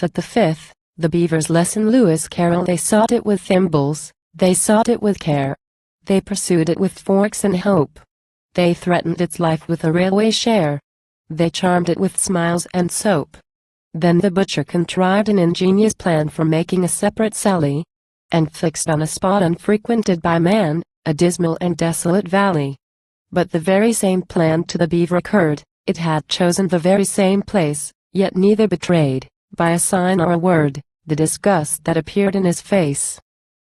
at the fifth, the beaver's lesson. Lewis Carroll. They sought it with thimbles, they sought it with care. They pursued it with forks and hope. They threatened its life with a railway share. They charmed it with smiles and soap. Then the butcher contrived an ingenious plan for making a separate sally, and fixed on a spot unfrequented by man, a dismal and desolate valley. But the very same plan to the beaver occurred. It had chosen the very same place, yet neither betrayed, by a sign or a word, the disgust that appeared in his face.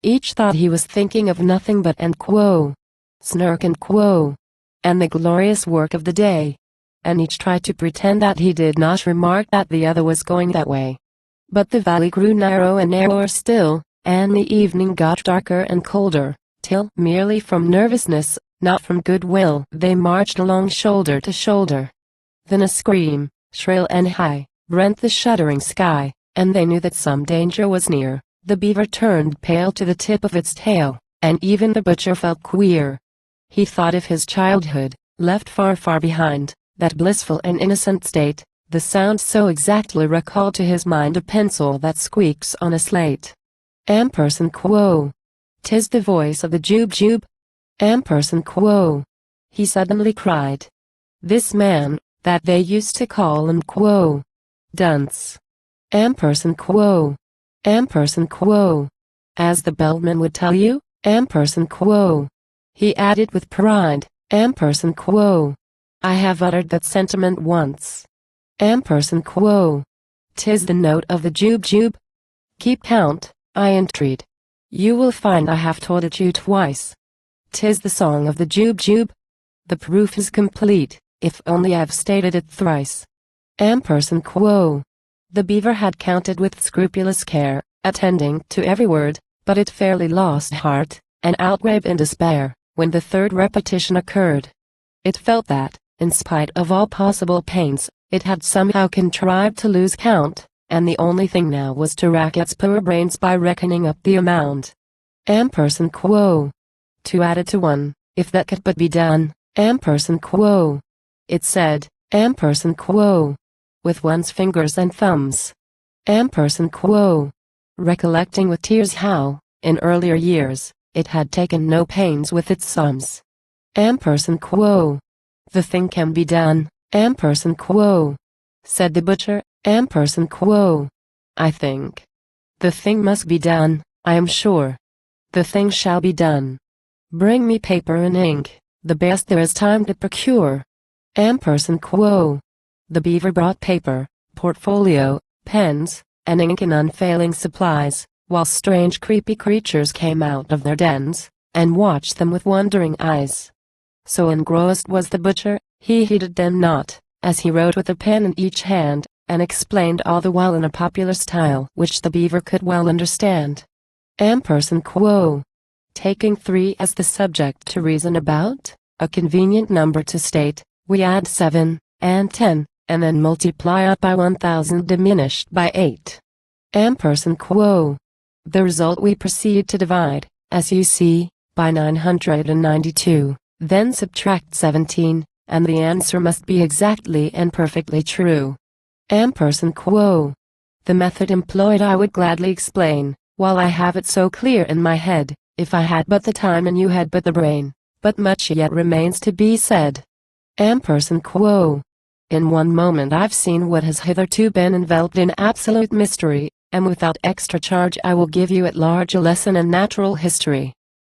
Each thought he was thinking of nothing but and quo, snark and quo, and the glorious work of the day. And each tried to pretend that he did not remark that the other was going that way. But the valley grew narrow and narrower still, and the evening got darker and colder, till, merely from nervousness, not from goodwill, they marched along shoulder to shoulder. Then a scream, shrill and high, rent the shuddering sky, and they knew that some danger was near. The beaver turned pale to the tip of its tail, and even the butcher felt queer. He thought of his childhood, left far, far behind, that blissful and innocent state. The sound so exactly recalled to his mind a pencil that squeaks on a slate. Ampersand quo. 'Tis the voice of the jube. Ampersand quo. He suddenly cried. This man, that they used to call him quo. Dunce. Ampersand quo. Ampersand quo. As the bellman would tell you, ampersand quo. He added with pride, ampersand quo. I have uttered that sentiment once. Ampersand quo. 'Tis the note of the jube. Keep count, I entreat. You will find I have told it you twice. 'Tis the song of the jube. The proof is complete, if only I've stated it thrice. Ampersand quo. The beaver had counted with scrupulous care, attending to every word, but it fairly lost heart, and outraged in despair, when the third repetition occurred. It felt that, in spite of all possible pains, it had somehow contrived to lose count, and the only thing now was to rack its poor brains by reckoning up the amount. Ampersand quo. 2 added to 1, if that could but be done, ampersand quo. It said, ampersand quo. With one's fingers and thumbs. Ampersand quo. Recollecting with tears how, in earlier years, it had taken no pains with its sums. Ampersand quo. The thing can be done, ampersand quo. Said the butcher, ampersand quo. I think. The thing must be done, I am sure. The thing shall be done. Bring me paper and ink, the best there is time to procure. Ampersand quo. The beaver brought paper, portfolio, pens, and ink in unfailing supplies, while strange creepy creatures came out of their dens, and watched them with wondering eyes. So engrossed was the butcher, he heeded them not, as he wrote with a pen in each hand, and explained all the while in a popular style which the beaver could well understand. Ampersand quo. Taking 3 as the subject to reason about, a convenient number to state, we add 7, and 10, and then multiply it by 1000 diminished by 8. Ampersand quo. The result we proceed to divide, as you see, by 992, then subtract 17, and the answer must be exactly and perfectly true. Ampersand quo. The method employed I would gladly explain, while I have it so clear in my head, if I had but the time and you had but the brain, but much yet remains to be said. Ampersand quo. In one moment I've seen what has hitherto been enveloped in absolute mystery, and without extra charge I will give you at large a lesson in natural history.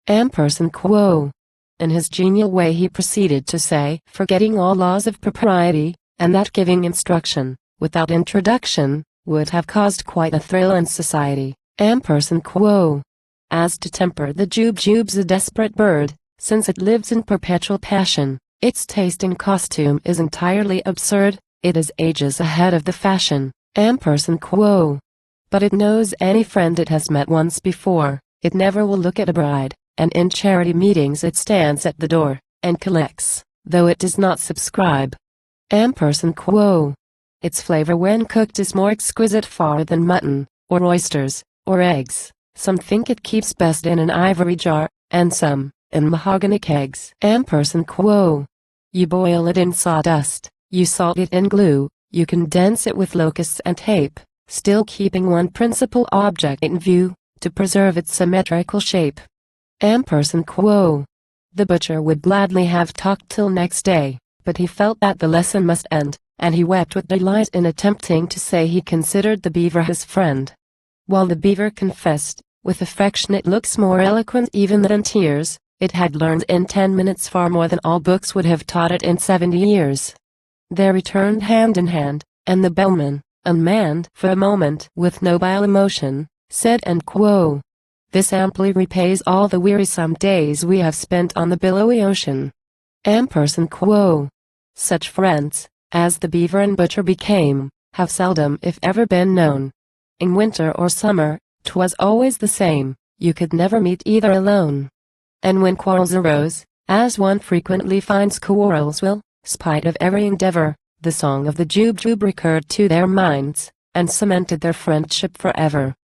Ampersand quo. In his genial way he proceeded to say, forgetting all laws of propriety, and that giving instruction, without introduction, would have caused quite a thrill in society. Ampersand quo. As to temper, the jube's a desperate bird, since it lives in perpetual passion. Its taste in costume is entirely absurd, it is ages ahead of the fashion. Ampersand quo. But it knows any friend it has met once before, it never will look at a bride, and in charity meetings it stands at the door, and collects, though it does not subscribe. Ampersand quo. Its flavor when cooked is more exquisite far than mutton, or oysters, or eggs. Some think it keeps best in an ivory jar, and some in mahogany kegs. Ampersand quo. You boil it in sawdust, you salt it in glue, you condense it with locusts and tape, still keeping one principal object in view, to preserve its symmetrical shape. Quo. The butcher would gladly have talked till next day, but he felt that the lesson must end, and he wept with delight in attempting to say he considered the beaver his friend. While the beaver confessed, with affectionate looks more eloquent even than tears, it had learned in 10 minutes far more than all books would have taught it in 70 years. They returned hand in hand, and the bellman, unmanned for a moment with nobile emotion, said quo. This amply repays all the wearisome days we have spent on the billowy ocean. Quo. Such friends, as the beaver and butcher became, have seldom if ever been known. In winter or summer, 'twas always the same, you could never meet either alone. And when quarrels arose, as one frequently finds quarrels will, spite of every endeavor, the song of the Jube recurred to their minds, and cemented their friendship forever.